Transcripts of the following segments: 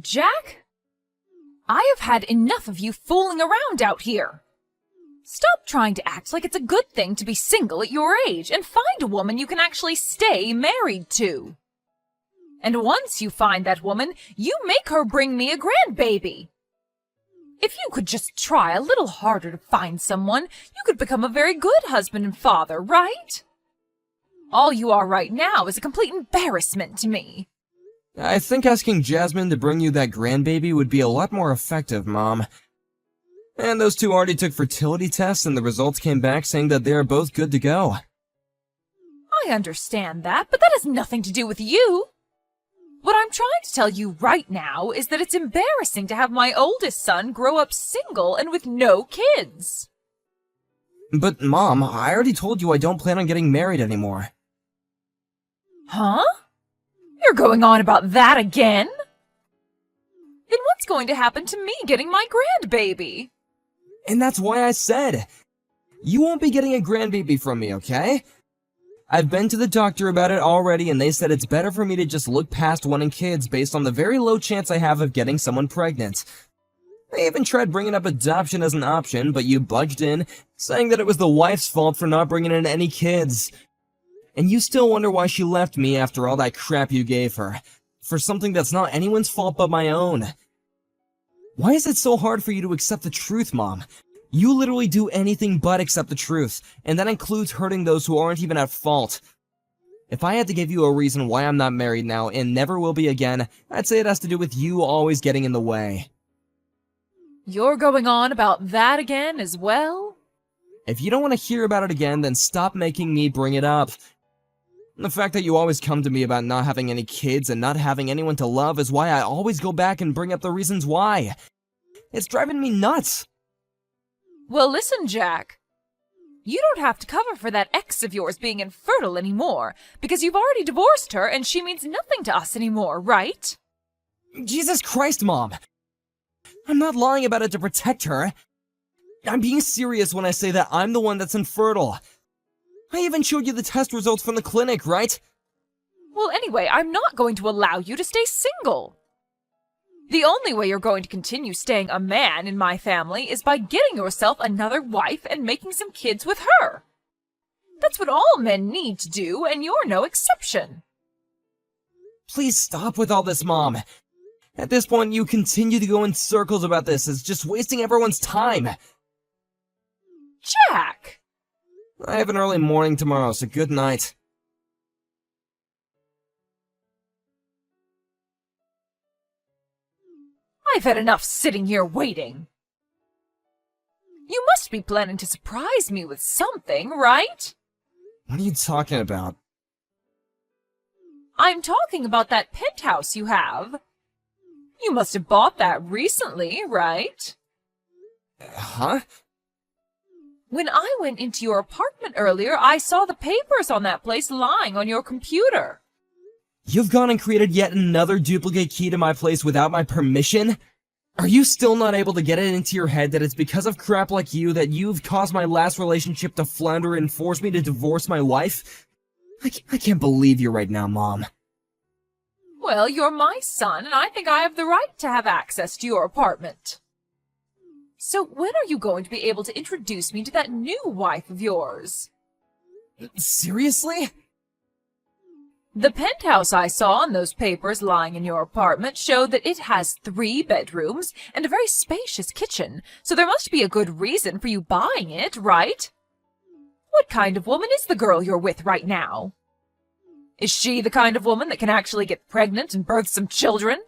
Jack? I have had enough of you fooling around out here. Stop trying to act like it's a good thing to be single at your age and find a woman you can actually stay married to. And once you find that woman, you make her bring me a grandbaby. If you could just try a little harder to find someone, you could become a very good husband and father, right? All you are right now is a complete embarrassment to me. I think asking Jasmine to bring you that grandbaby would be a lot more effective, Mom. And those two already took fertility tests and the results came back saying that they are both good to go. I understand that, but that has nothing to do with you. What I'm trying to tell you right now is that it's embarrassing to have my oldest son grow up single and with no kids. But, Mom, I already told you I don't plan on getting married anymore. Huh? You're going on about that again? Then what's going to happen to me getting my grandbaby? And that's why I said, you won't be getting a grandbaby from me, okay? I've been to the doctor about it already and they said it's better for me to just look past wanting kids based on the very low chance I have of getting someone pregnant. They even tried bringing up adoption as an option, but you budged in, saying that it was the wife's fault for not bringing in any kids. And you still wonder why she left me after all that crap you gave her, for something that's not anyone's fault but my own. Why is it so hard for you to accept the truth, Mom? You literally do anything but accept the truth, and that includes hurting those who aren't even at fault. If I had to give you a reason why I'm not married now and never will be again, I'd say it has to do with you always getting in the way. You're going on about that again as well? If you don't want to hear about it again, then stop making me bring it up. The fact that you always come to me about not having any kids and not having anyone to love is why I always go back and bring up the reasons why. It's driving me nuts. Well, listen, Jack. You don't have to cover for that ex of yours being infertile anymore, because you've already divorced her and she means nothing to us anymore, right? Jesus Christ, Mom! I'm not lying about it to protect her. I'm being serious when I say that I'm the one that's infertile. I even showed you the test results from the clinic, right? Well, anyway, I'm not going to allow you to stay single. The only way you're going to continue staying a man in my family is by getting yourself another wife and making some kids with her. That's what all men need to do, and you're no exception. Please stop with all this, Mom. At this point, you continue to go in circles about this. It's just wasting everyone's time. Jack! I have an early morning tomorrow, so good night. I've had enough sitting here waiting. You must be planning to surprise me with something, right? What are you talking about? I'm talking about that penthouse you have. You must have bought that recently, right? Huh? When I went into your apartment earlier, I saw the papers on that place lying on your computer. You've gone and created yet another duplicate key to my place without my permission? Are you still not able to get it into your head that it's because of crap like you that you've caused my last relationship to flounder and forced me to divorce my wife? I can't believe you right now, Mom. Well, you're my son, and I think I have the right to have access to your apartment. So when are you going to be able to introduce me to that new wife of yours? Seriously? The penthouse I saw in those papers lying in your apartment showed that it has 3 bedrooms and a very spacious kitchen, so there must be a good reason for you buying it, right? What kind of woman is the girl you're with right now? Is she the kind of woman that can actually get pregnant and birth some children?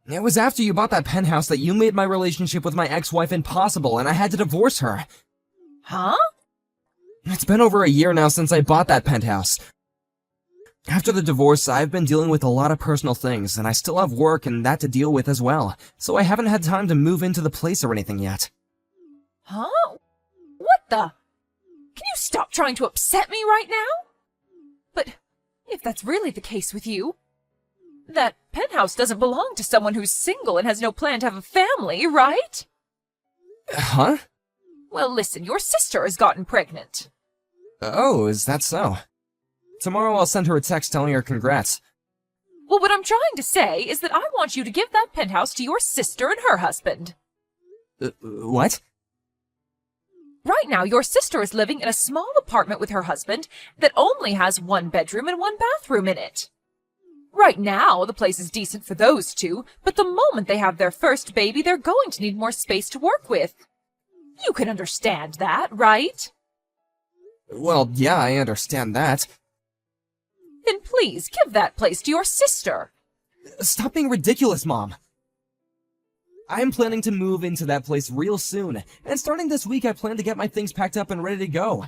It was after you bought that penthouse that you made my relationship with my ex-wife impossible and I had to divorce her. Huh? It's been over a year now since I bought that penthouse. After the divorce, I've been dealing with a lot of personal things, and I still have work and that to deal with as well, so I haven't had time to move into the place or anything yet. Huh? What the? Can you stop trying to upset me right now? But if that's really the case with you, that penthouse doesn't belong to someone who's single and has no plan to have a family, right? Huh? Well, listen, your sister has gotten pregnant. Oh, is that so? Tomorrow I'll send her a text telling her congrats. Well, what I'm trying to say is that I want you to give that penthouse to your sister and her husband. What? Right now, your sister is living in a small apartment with her husband that only has 1 bedroom and 1 bathroom in it. Right now, the place is decent for those two, but the moment they have their first baby, they're going to need more space to work with. You can understand that, right? Well, yeah, I understand that. Then please give that place to your sister. Stop being ridiculous, Mom. I'm planning to move into that place real soon, and starting this week I plan to get my things packed up and ready to go.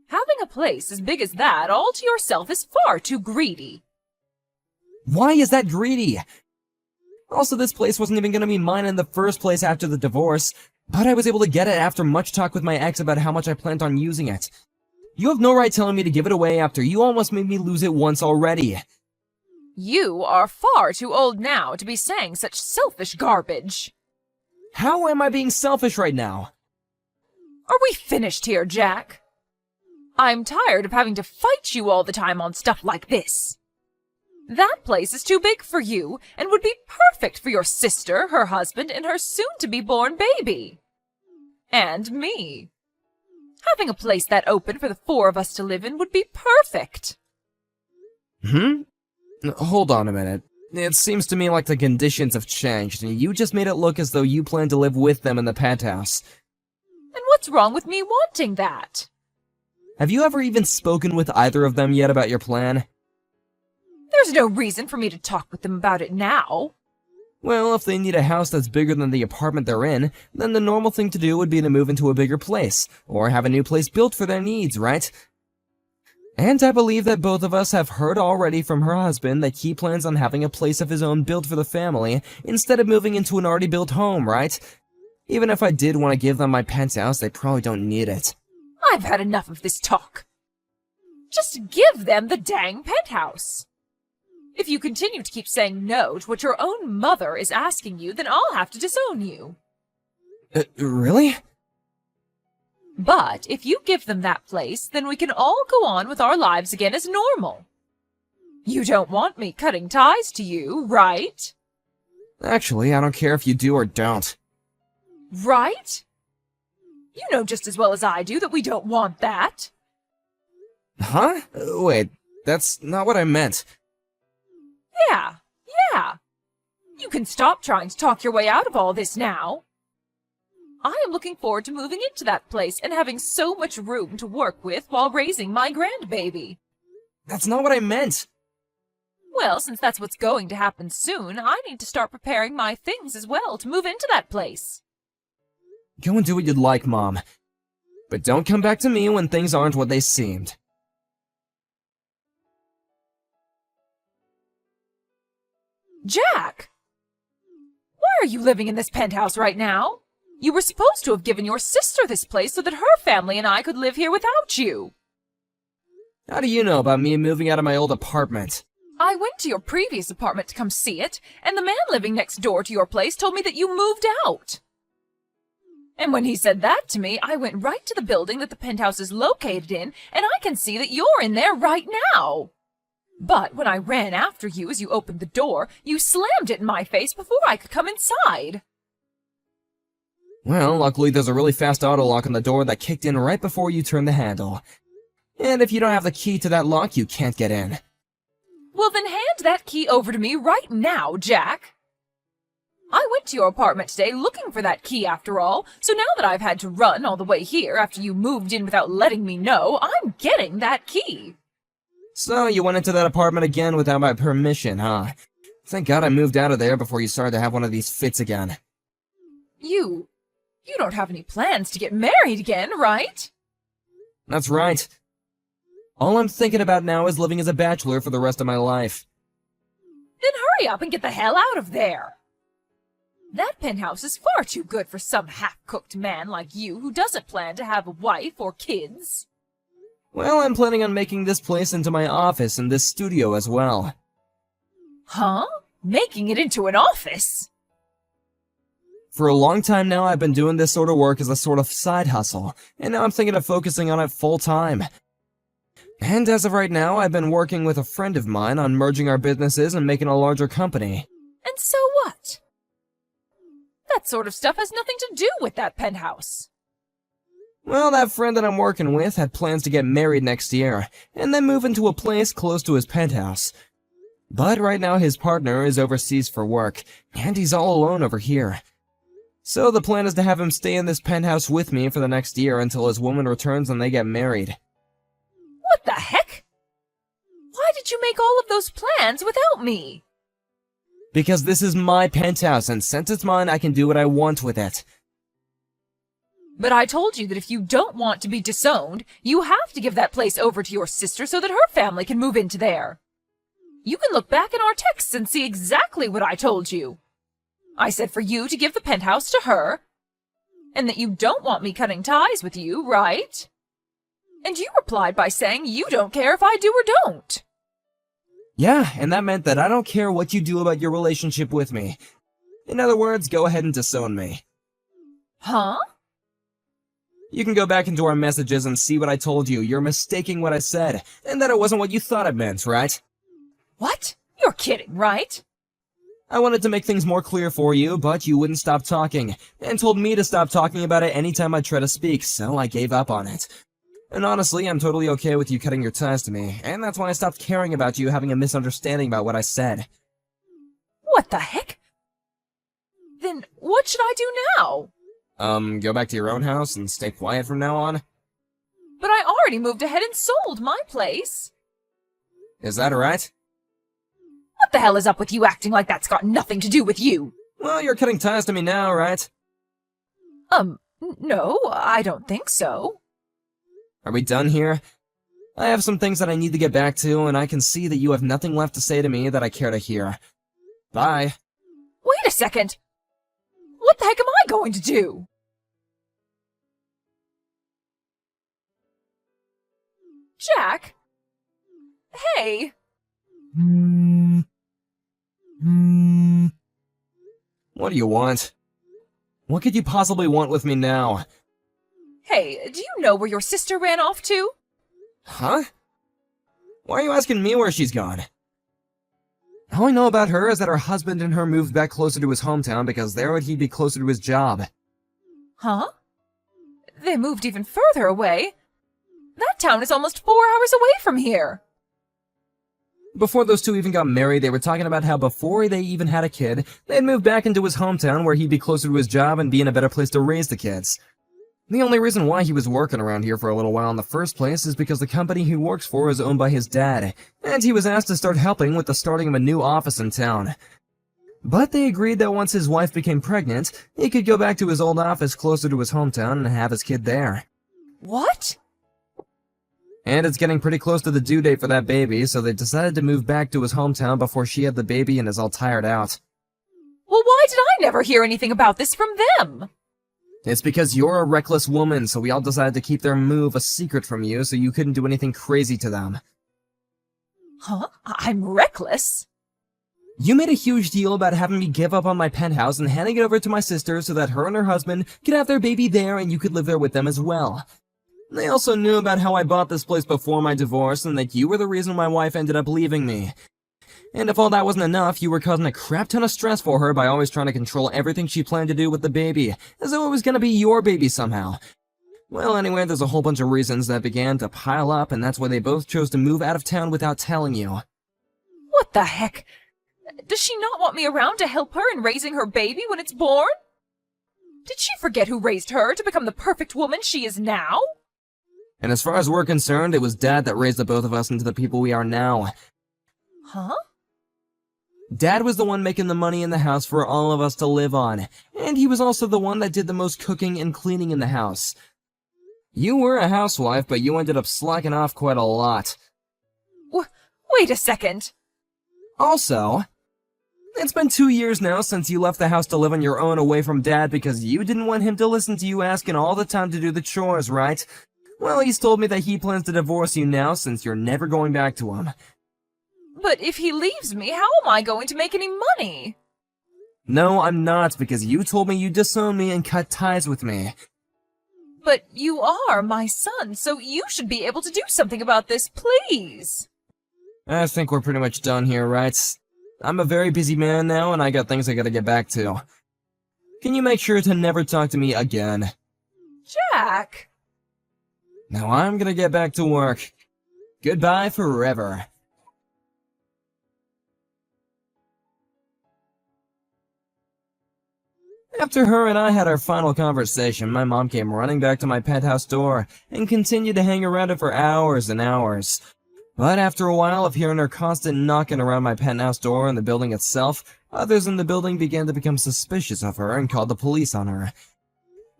Having a place as big as that all to yourself is far too greedy. Why is that greedy? Also, this place wasn't even going to be mine in the first place after the divorce, but I was able to get it after much talk with my ex about how much I planned on using it. You have no right telling me to give it away after you almost made me lose it once already. You are far too old now to be saying such selfish garbage. How am I being selfish right now? Are we finished here, Jack? I'm tired of having to fight you all the time on stuff like this. That place is too big for you and would be perfect for your sister, her husband, and her soon-to-be-born baby. And me. Having a place that open for the 4 of us to live in would be perfect. Hold on a minute. It seems to me like the conditions have changed, and you just made it look as though you plan to live with them in the penthouse. And what's wrong with me wanting that? Have you ever even spoken with either of them yet about your plan? There's no reason for me to talk with them about it now. Well, if they need a house that's bigger than the apartment they're in, then the normal thing to do would be to move into a bigger place, or have a new place built for their needs, right? And I believe that both of us have heard already from her husband that he plans on having a place of his own built for the family, instead of moving into an already built home, right? Even if I did want to give them my penthouse, they probably don't need it. I've had enough of this talk. Just give them the dang penthouse. If you continue to keep saying no to what your own mother is asking you, then I'll have to disown you. Really? But if you give them that place, then we can all go on with our lives again as normal. You don't want me cutting ties to you, right? Actually, I don't care if you do or don't. Right? You know just as well as I do that we don't want that. Huh? Wait, that's not what I meant. Yeah. You can stop trying to talk your way out of all this now. I am looking forward to moving into that place and having so much room to work with while raising my grandbaby. That's not what I meant. Well, since that's what's going to happen soon, I need to start preparing my things as well to move into that place. Go and do what you'd like, Mom. But don't come back to me when things aren't what they seemed. Jack! Why are you living in this penthouse right now? You were supposed to have given your sister this place so that her family and I could live here without you. How do you know about me moving out of my old apartment? I went to your previous apartment to come see it, and the man living next door to your place told me that you moved out. And when he said that to me, I went right to the building that the penthouse is located in, and I can see that you're in there right now. But when I ran after you as you opened the door, you slammed it in my face before I could come inside. Well, luckily there's a really fast auto lock on the door that kicked in right before you turned the handle. And if you don't have the key to that lock, you can't get in. Well, then hand that key over to me right now, Jack. I went to your apartment today looking for that key after all, so now that I've had to run all the way here after you moved in without letting me know, I'm getting that key. So you went into that apartment again without my permission, huh? Thank God I moved out of there before you started to have one of these fits again. You don't have any plans to get married again, right? That's right. All I'm thinking about now is living as a bachelor for the rest of my life. Then hurry up and get the hell out of there. That penthouse is far too good for some half-cooked man like you who doesn't plan to have a wife or kids. Well, I'm planning on making this place into my office and this studio as well. Huh? Making it into an office? For a long time now, I've been doing this sort of work as a sort of side hustle, and now I'm thinking of focusing on it full-time. And as of right now, I've been working with a friend of mine on merging our businesses and making a larger company. And so what? That sort of stuff has nothing to do with that penthouse. Well, that friend that I'm working with had plans to get married next year, and then move into a place close to his penthouse. But right now his partner is overseas for work, and he's all alone over here. So the plan is to have him stay in this penthouse with me for the next year until his woman returns and they get married. What the heck? Why did you make all of those plans without me? Because this is my penthouse, and since it's mine, I can do what I want with it. But I told you that if you don't want to be disowned, you have to give that place over to your sister so that her family can move into there. You can look back in our texts and see exactly what I told you. I said for you to give the penthouse to her, and that you don't want me cutting ties with you, right? And you replied by saying you don't care if I do or don't. Yeah, and that meant that I don't care what you do about your relationship with me. In other words, go ahead and disown me. Huh? You can go back into our messages and see what I told you. You're mistaking what I said, and that it wasn't what you thought it meant, right? What? You're kidding, right? I wanted to make things more clear for you, but you wouldn't stop talking, and told me to stop talking about it anytime I try to speak, so I gave up on it. And honestly, I'm totally okay with you cutting your ties to me, and that's why I stopped caring about you having a misunderstanding about what I said. What the heck? Then what should I do now? Go back to your own house and stay quiet from now on? But I already moved ahead and sold my place. Is that alright? What the hell is up with you acting like that's got nothing to do with you? Well, you're cutting ties to me now, right? No, I don't think so. Are we done here? I have some things that I need to get back to, and I can see that you have nothing left to say to me that I care to hear. Bye. Wait a second. What the heck am I going to do? Jack? Hey. What do you want? What could you possibly want with me now? Hey, do you know where your sister ran off to? Huh? Why are you asking me where she's gone? All I know about her is that her husband and her moved back closer to his hometown because there he'd be closer to his job. Huh? They moved even further away? That town is almost 4 hours away from here. Before those two even got married, they were talking about how before they even had a kid, they'd move back into his hometown where he'd be closer to his job and be in a better place to raise the kids. The only reason why he was working around here for a little while in the first place is because the company he works for is owned by his dad, and he was asked to start helping with the starting of a new office in town. But they agreed that once his wife became pregnant, he could go back to his old office closer to his hometown and have his kid there. What? And it's getting pretty close to the due date for that baby, so they decided to move back to his hometown before she had the baby and is all tired out. Well, why did I never hear anything about this from them? It's because you're a reckless woman, so we all decided to keep their move a secret from you so you couldn't do anything crazy to them. Huh? I'm reckless? You made a huge deal about having me give up on my penthouse and handing it over to my sister so that her and her husband could have their baby there and you could live there with them as well. They also knew about how I bought this place before my divorce and that you were the reason my wife ended up leaving me. And if all that wasn't enough, you were causing a crap ton of stress for her by always trying to control everything she planned to do with the baby, as though it was gonna be your baby somehow. Well, anyway, there's a whole bunch of reasons that began to pile up, and that's why they both chose to move out of town without telling you. What the heck? Does she not want me around to help her in raising her baby when it's born? Did she forget who raised her to become the perfect woman she is now? And as far as we're concerned, it was Dad that raised the both of us into the people we are now. Huh? Dad was the one making the money in the house for all of us to live on, and he was also the one that did the most cooking and cleaning in the house. You were a housewife, but you ended up slacking off quite a lot. Wait a second. Also, it's been 2 years now since you left the house to live on your own away from Dad because you didn't want him to listen to you asking all the time to do the chores, right? Well, he's told me that he plans to divorce you now since you're never going back to him. But if he leaves me, how am I going to make any money? No, I'm not, because you told me you'd disown me and cut ties with me. But you are my son, so you should be able to do something about this, please. I think we're pretty much done here, right? I'm a very busy man now, and I got things I gotta get back to. Can you make sure to never talk to me again? Jack! Now I'm gonna get back to work. Goodbye forever. After her and I had our final conversation, my mom came running back to my penthouse door and continued to hang around it for hours and hours. But after a while of hearing her constant knocking around my penthouse door and the building itself, others in the building began to become suspicious of her and called the police on her.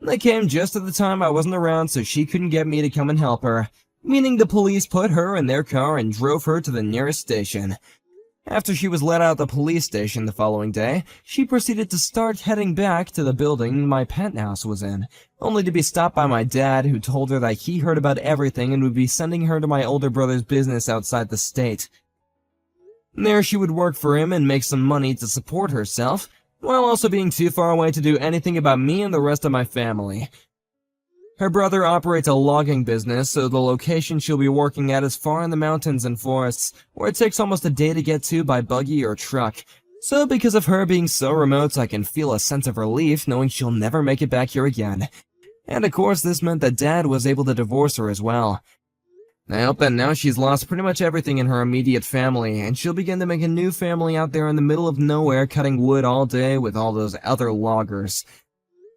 They came just at the time I wasn't around, so she couldn't get me to come and help her, meaning the police put her in their car and drove her to the nearest station. After she was let out of the police station the following day, she proceeded to start heading back to the building my penthouse was in, only to be stopped by my dad, who told her that he heard about everything and would be sending her to my older brother's business outside the state. There she would work for him and make some money to support herself, while also being too far away to do anything about me and the rest of my family. Her brother operates a logging business, so the location she'll be working at is far in the mountains and forests, where it takes almost a day to get to by buggy or truck. So because of her being so remote, I can feel a sense of relief knowing she'll never make it back here again. And of course, this meant that Dad was able to divorce her as well. I hope that now she's lost pretty much everything in her immediate family, and she'll begin to make a new family out there in the middle of nowhere cutting wood all day with all those other loggers.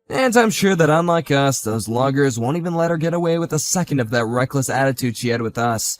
And I'm sure that unlike us, those loggers won't even let her get away with a second of that reckless attitude she had with us.